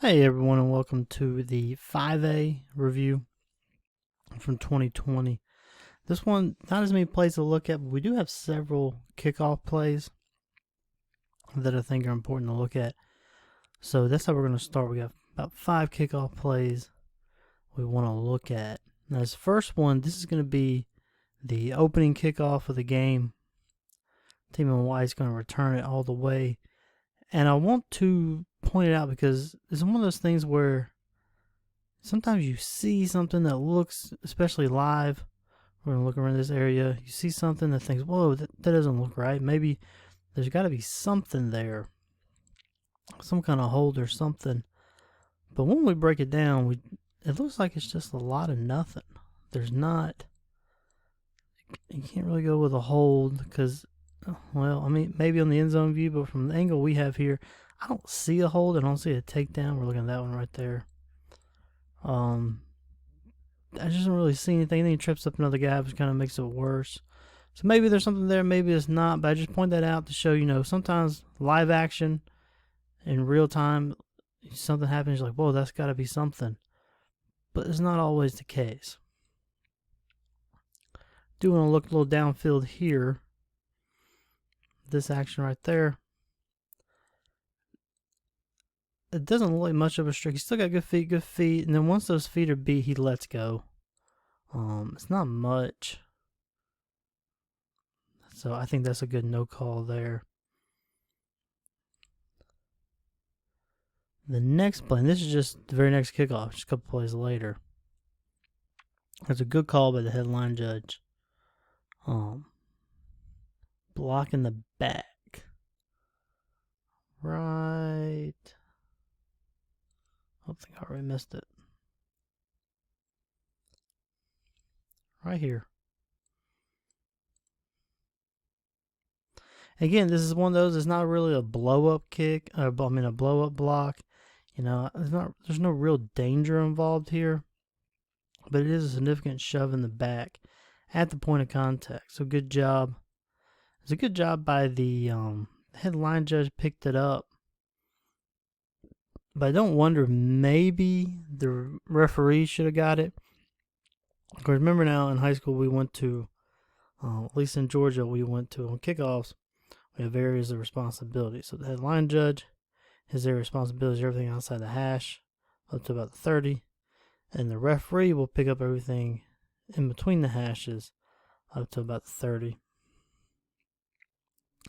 Hey everyone, and welcome to the 5A review from 2020. This one, not as many plays to look at, but we do have several kickoff plays that I think are important to look at. So that's how we're going to start. We got about 5 kickoff plays we want to look at. Now this first one, this is going to be the opening kickoff of the game. Team in white is going to return it all the way. And I want to point it out because it's one of those things where sometimes you see something that looks, especially live, we're going to look around this area, you see something that thinks, whoa, that doesn't look right. Maybe there's got to be something there, some kind of hold or something. But when we break it down, it looks like it's just a lot of nothing. There's not, you can't really go with a hold because, well, I mean, maybe on the end zone view, but from the angle we have here, I don't see a hold. I don't see a takedown. We're looking at that one right there. I just don't really see anything. Then he trips up another guy, which kind of makes it worse. So maybe there's something there, maybe it's not. But I just point that out to show, sometimes live action in real time, something happens, you're like, whoa, that's got to be something. But it's not always the case. Do want to look a little downfield here. This action right there. It doesn't look like much of a streak. He's still got good feet. And then once those feet are beat, he lets go. It's not much. So I think that's a good no call there. The next play, and this is just the very next kickoff, just a couple plays later. There's a good call by the headline judge. Blocking the back. Right. I think I already missed it. Right here. Again, this is one of those, it's not really a blow-up kick, a blow-up block. There's no real danger involved here, but it is a significant shove in the back at the point of contact. So good job. It's a good job by the headline judge, picked it up. But I don't wonder, maybe the referee should have got it. Of course, remember now in high school we went to, at least in Georgia, we went to on kickoffs, we have areas of responsibility. So the headline judge, his area of responsibility is everything outside the hash up to about the 30. And the referee will pick up everything in between the hashes up to about the 30.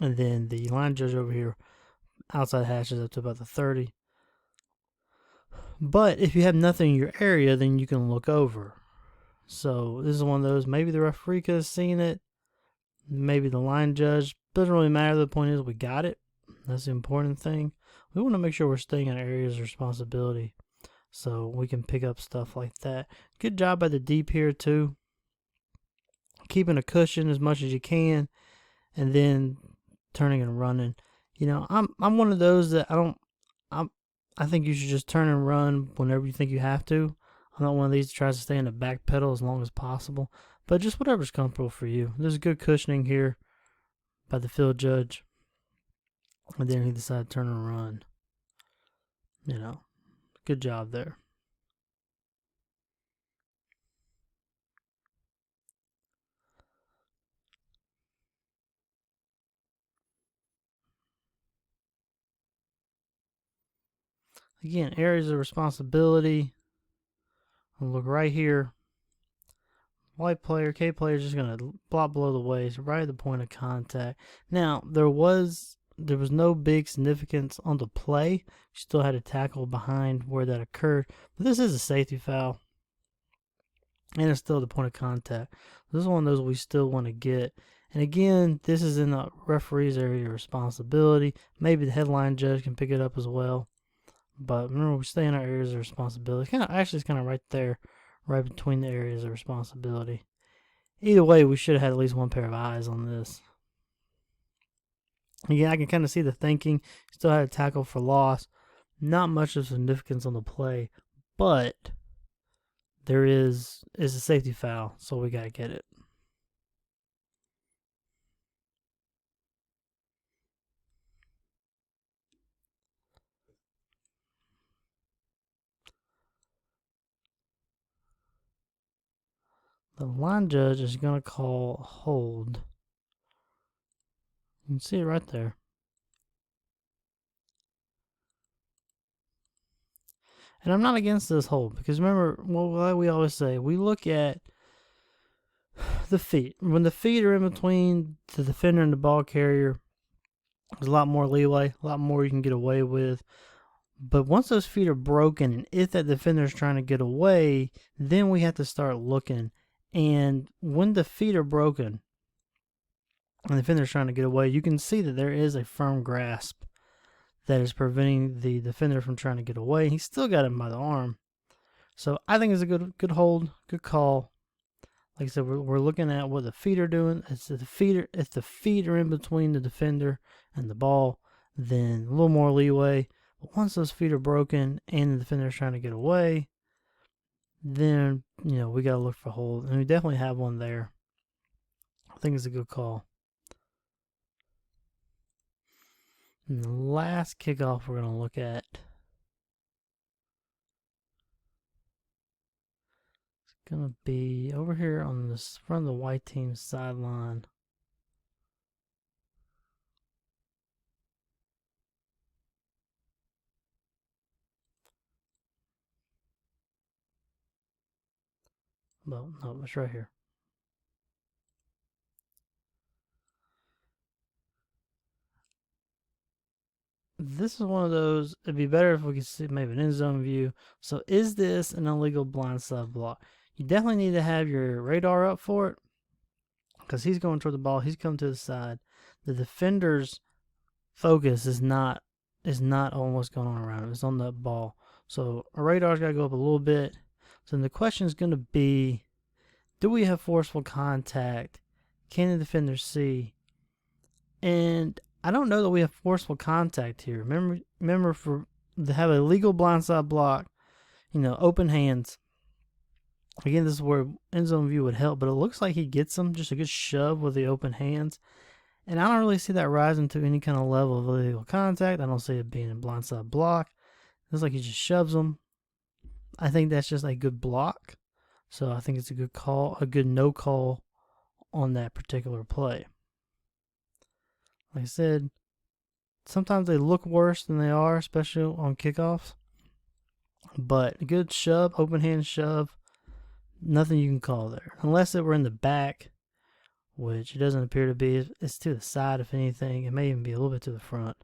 And then the line judge over here, outside hashes up to about the 30. But if you have nothing in your area, then you can look over. So this is one of those, maybe the referee could have seen it, maybe the line judge. Doesn't really matter. The point is we got it. That's the important thing. We want to make sure we're staying in areas of responsibility so we can pick up stuff like that. Good job by the deep here too. Keeping a cushion as much as you can and then turning and running. I'm one of those that I think you should just turn and run whenever you think you have to. I'm not one of these that tries to stay in the back pedal as long as possible. But just whatever's comfortable for you. There's good cushioning here by the field judge. And then he decided to turn and run. Good job there. Again, areas of responsibility. I'll look right here. White player, K player is just going to block below the waist, right at the point of contact. Now, there was no big significance on the play. You still had a tackle behind where that occurred. But this is a safety foul. And it's still the point of contact. This is one of those we still want to get. And again, this is in the referee's area of responsibility. Maybe the headline judge can pick it up as well. But remember, we stay in our areas of responsibility. It's kind of right there, right between the areas of responsibility. Either way, we should have had at least one pair of eyes on this. Again, I can kind of see the thinking. Still had a tackle for loss. Not much of significance on the play, but there is a safety foul, so we got to get it. the line judge is going to call hold. You can see it right there. And I'm not against this hold because remember, like we always say, we look at the feet. When the feet are in between the defender and the ball carrier, there's a lot more leeway, a lot more you can get away with. But once those feet are broken, and if that defender is trying to get away, then we have to start looking. And when the feet are broken and the defender is trying to get away, you can see that there is a firm grasp that is preventing the defender from trying to get away. He still got him by the arm. So I think it's a good hold, good call. Like I said, we're looking at what the feet are doing. If the feet are in between the defender and the ball, then a little more leeway. But once those feet are broken and the defender is trying to get away, then we gotta look for hold, and we definitely have one there. I think it's a good call. And the last kickoff we're gonna look at. Gonna be over here on this front of the white team sideline. Well, no, it's right here. This is one of those, it'd be better if we could see maybe an end zone view. So is this an illegal blindside block? You definitely need to have your radar up for it because he's going toward the ball. He's coming to the side. The defender's focus is not on what's going on around him. It's on the ball. So our radar's got to go up a little bit. So then the question is going to be, do we have forceful contact? Can the defender see? And I don't know that we have forceful contact here. Remember to have a legal blindside block, open hands. Again, this is where end zone view would help, but it looks like he gets them, just a good shove with the open hands. And I don't really see that rising to any kind of level of illegal contact. I don't see it being a blindside block. It looks like he just shoves them. I think that's just a good block. So I think it's a good call, a good no call on that particular play. Like I said, sometimes they look worse than they are, especially on kickoffs. But a good shove, open hand shove, nothing you can call there. Unless it were in the back, which it doesn't appear to be. It's to the side, if anything. It may even be a little bit to the front.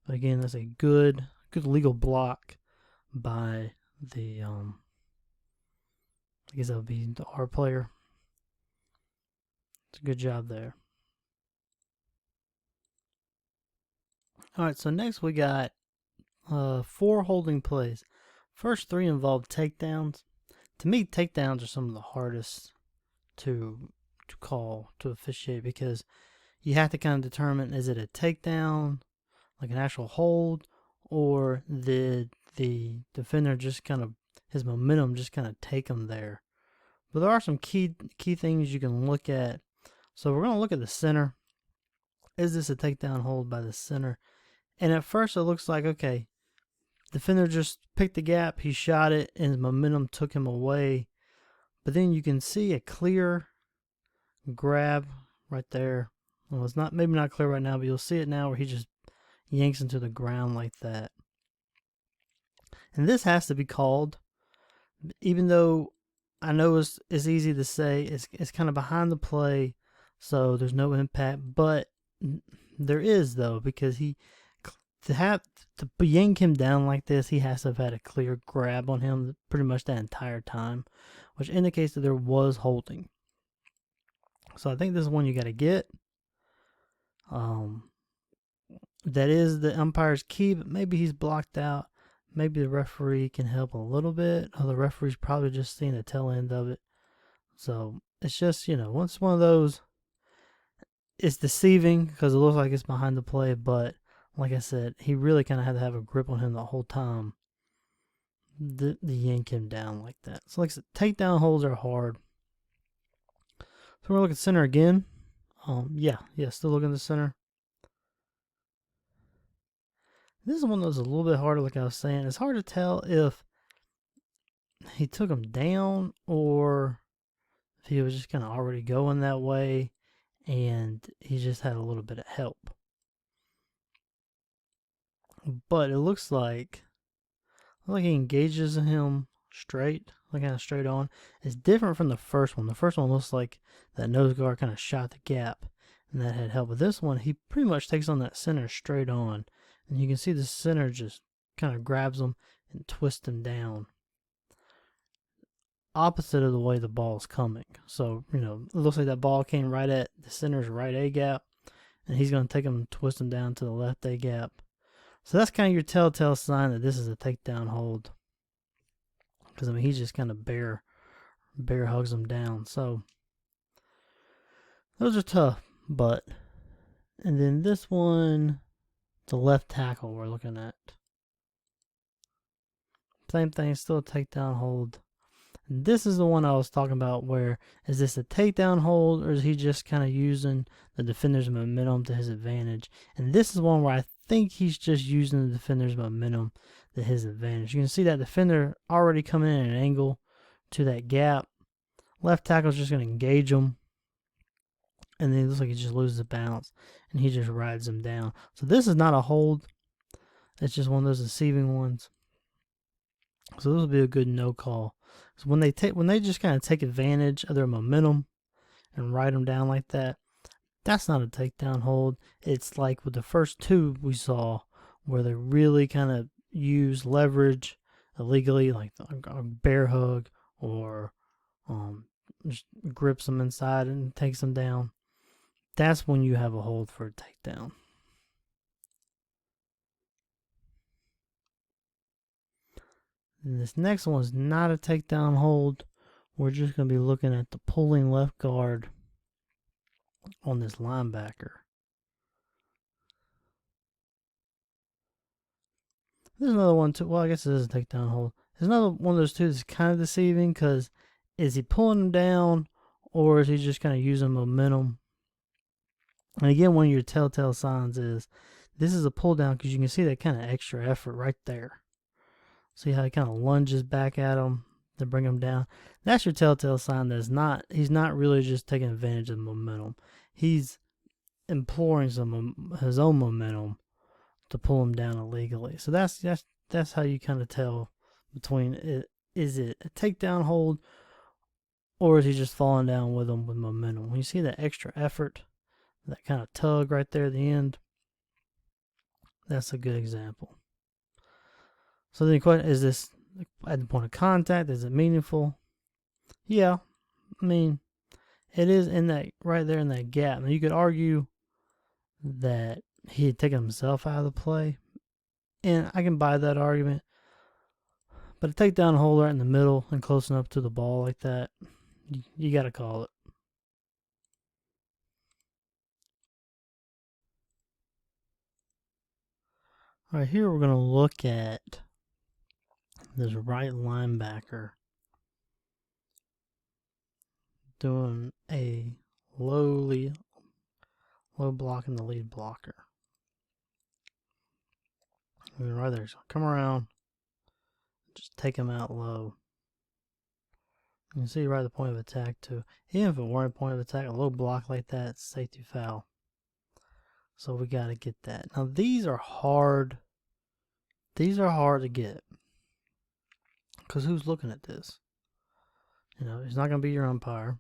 But again, that's a good legal block by the, I guess that would be the R player. It's a good job there. All right, so next we got 4 holding plays. First 3 involve takedowns. To me, takedowns are some of the hardest to call, to officiate, because you have to kind of determine, is it a takedown, like an actual hold, or did the defender just kind of, his momentum just kind of take him there? But there are some key things you can look at. So we're going to look at the center. Is this a takedown hold by the center? And at first it looks like, okay, defender just picked the gap, he shot it, and his momentum took him away. But then you can see a clear grab right there. Well, it's not, maybe not clear right now, but you'll see it now where he just yanks into the ground like that. And this has to be called, even though I know it's easy to say, it's kind of behind the play, so there's no impact, but there is, though, because to yank him down like this, he has to have had a clear grab on him pretty much that entire time, which indicates that there was holding. So I think this is one you got to get. That is the umpire's key, but maybe he's blocked out. Maybe the referee can help a little bit. Or the referee's probably just seeing the tail end of it. So it's just, once one of those, it's deceiving because it looks like it's behind the play, but like I said, he really kind of had to have a grip on him the whole time to yank him down like that. So like I said, takedown holds are hard. So we're going to look at center again. Still looking at the center. This is one that was a little bit harder, like I was saying. It's hard to tell if he took him down or if he was just kind of already going that way and he just had a little bit of help. But it looks like he engages him straight, like kind of straight on. It's different from the first one. The first one looks like that nose guard kind of shot the gap and that had help. But this one, he pretty much takes on that center straight on. And you can see the center just kind of grabs him and twists him down. Opposite of the way the ball's coming. So, it looks like that ball came right at the center's right A gap. And he's going to take him and twist him down to the left A gap. So that's kind of your telltale sign that this is a takedown hold. Because, he just kind of bear hugs him down. So, those are tough. But, and then this one, the left tackle we're looking at. Same thing, still a takedown hold. And this is the one I was talking about where, is this a takedown hold or is he just kind of using the defender's momentum to his advantage? And this is one where I think he's just using the defender's momentum to his advantage. You can see that defender already coming in at an angle to that gap. Left tackle's just going to engage him. And then it looks like he just loses the balance. And he just rides him down. So this is not a hold. It's just one of those deceiving ones. So this will be a good no call. So when they just kind of take advantage of their momentum and ride them down like that, that's not a takedown hold. It's like with the first two we saw where they really kind of use leverage illegally, like a bear hug or just grips them inside and takes them down. That's when you have a hold for a takedown. And this next one is not a takedown hold. We're just going to be looking at the pulling left guard on this linebacker. There's another one too. Well, I guess it is a takedown hold. There's another one of those two that's kind of deceiving because is he pulling him down or is he just kind of using momentum? And again, one of your telltale signs is this is a pull down because you can see that kind of extra effort right there. See how he kind of lunges back at him to bring him down? That's your telltale sign that he's not really just taking advantage of the momentum. He's employing his own momentum to pull him down illegally. So that's how you kind of tell between is it a takedown hold or is he just falling down with him with momentum? When you see that extra effort, that kind of tug right there at the end, that's a good example. So the question is, this at the point of contact, is it meaningful? Yeah, I mean, it is in that right there in that gap. Now you could argue that he had taken himself out of the play, and I can buy that argument. But a takedown hold right in the middle and close enough to the ball like that, you got to call it. All right, here we're going to look at this right linebacker doing a low block in the lead blocker. And right there, so come around, just take him out low. You can see right at the point of attack too. Even if it weren't a point of attack, a low block like that, it's safety foul. So we got to get that. Now these are hard. These are hard to get. Because who's looking at this? It's not going to be your umpire.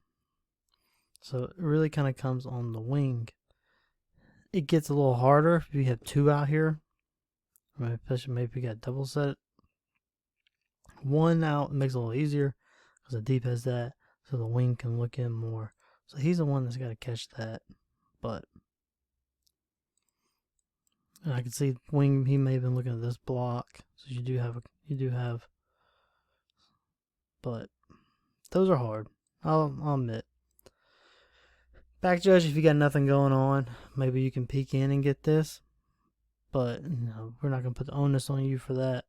So it really kind of comes on the wing. It gets a little harder if you have two out here. Especially maybe you got double set. One out makes it a little easier because the deep has that. So the wing can look in more. So he's the one that's got to catch that. But I can see wing, he may have been looking at this block. So you do have. But those are hard. I'll admit. Back judge, if you got nothing going on, maybe you can peek in and get this. But we're not going to put the onus on you for that.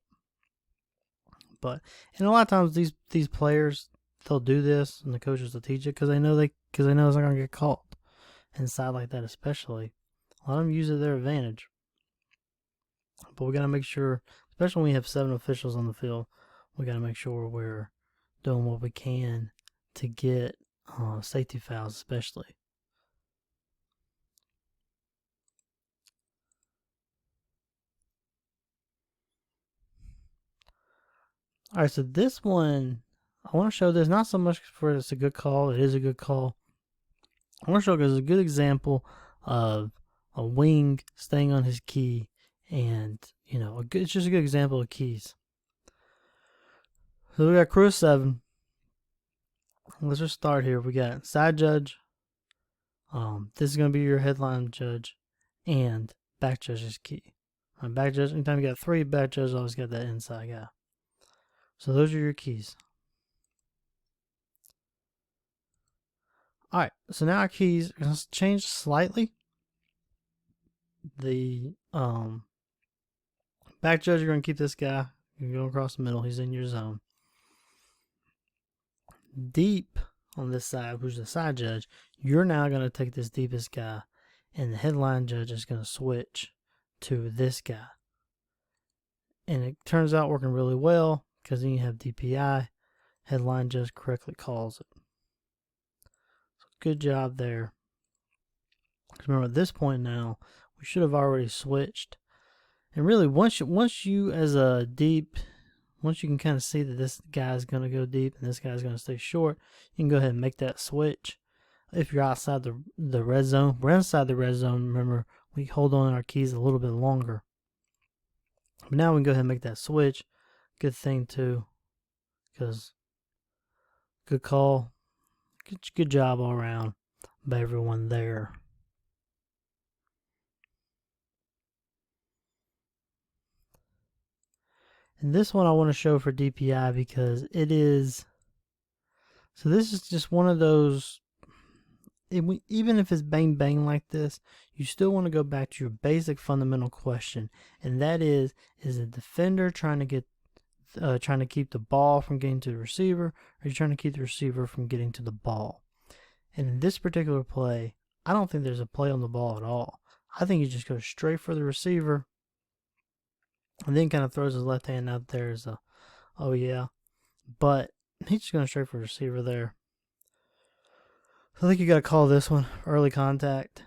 But and a lot of times these players, they'll do this, and the coaches will teach it because they know it's not going to get called inside like that. Especially a lot of them use it to their advantage. But we got to make sure, especially when we have 7 officials on the field, we got to make sure we're doing what we can to get safety fouls especially. All right, so this one, I want to show this not so much for it's a good call. It is a good call. I want to show because it's a good example of a wing staying on his key, and it's just a good example of keys. So we got crew of 7. Let's just start here. We got side judge. This is going to be your headline judge, and back judge's key. Back judge. Anytime you got 3, back judge always got that inside guy. So those are your keys. All right, so now our keys are going to change slightly. The back judge, you're going to keep this guy. You go across the middle. He's in your zone. Deep on this side, who's the side judge, you're now going to take this deepest guy, and the headline judge is going to switch to this guy. And it turns out working really well because then you have DPI. Headline judge correctly calls it. So good job there. Remember, at this point now, we should have already switched. And really, once you as a deep, once you can kind of see that this guy's going to go deep and this guy's going to stay short, you can go ahead and make that switch. If you're outside the red zone, we're inside the red zone. Remember, we hold on to our keys a little bit longer. But now we can go ahead and make that switch. Good thing too, because good call. Good job all around by everyone there. And this one I want to show for DPI because it is, so this is just one of those, even if it's bang bang like this, you still want to go back to your basic fundamental question, and that is the defender trying to keep the ball from getting to the receiver, or are you trying to keep the receiver from getting to the ball? And in this particular play, I don't think there's a play on the ball at all. I think he just goes straight for the receiver, and then kind of throws his left hand out there as a, oh yeah. But he's just going straight for the receiver there. I think you got to call this one early contact.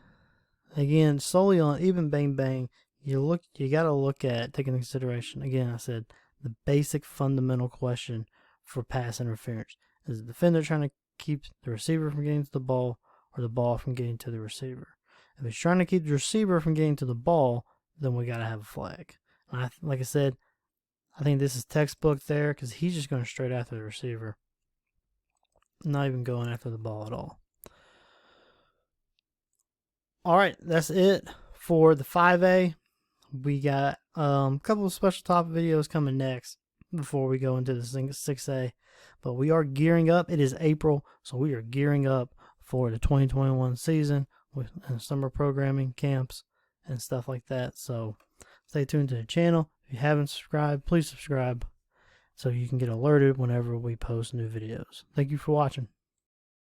Again, solely on even bang bang, you got to look at, take into consideration, again, I said, the basic fundamental question for pass interference. Is the defender trying to keep the receiver from getting to the ball, or the ball from getting to the receiver? If he's trying to keep the receiver from getting to the ball, then we got to have a flag. Like I said, I think this is textbook there because he's just going straight after the receiver. Not even going after the ball at all. All right, that's it for the 5A. We got a couple of special topic videos coming next before we go into the 6A. But we are gearing up. It is April, so we are gearing up for the 2021 season with summer programming, camps, and stuff like that. So stay tuned to the channel. If you haven't subscribed, please subscribe so you can get alerted whenever we post new videos. Thank you for watching.